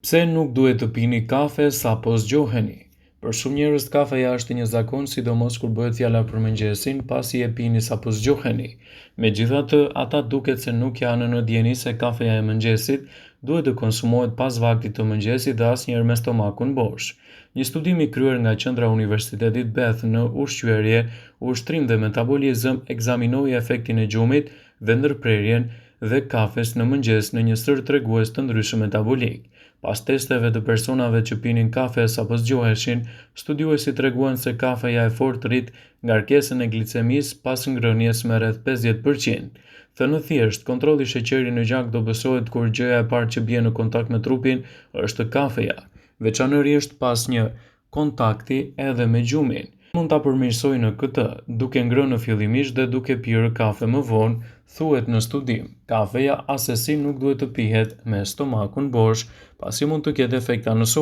Pse nuk duhet të pini kafe sapo zgjoheni? Për shumë njerëz kafeja është një zakon, sidomos kur bëhet fjala për mëngjesin, pasi e pini sapo zgjoheni. Megjithatë, ata duket se nuk janë në dieni se kafeja e mëngjesit duhet të konsumohet pas vaktit të mëngjesit dhe asnjëherë me stomakun bosh. Një studim i kryer nga Qendra Universitetit Beth në ushqyerje, ushtrim dhe metabolizëm ekzaminoi efektin e gjumit dhe ndërprerjen dhe kafes në mëngjes në një sër tregues të ndryshëm metabolik. Pas testeve të personave që pinin kafe sapo zgjoheshin, studiuesit treguan se kafeja e fortë rrit ngarkesën e glicemisë pas ngrënies me rreth 50%. Thënë thjesht, kontrolli i sheqerit në gjak do bësohet kur gjëja e parë që bie në kontakt me trupin është kafeja, veçanërisht pas një kontakti edhe me gjumin. Mund ta përmirësojnë këtë duke ngrënë fillimisht dhe duke pirë kafe më vonë, thuhet në studim. Kafeja asesi nuk duhet të pihet me stomakun bosh, pasi mund të ketë efekte anësore.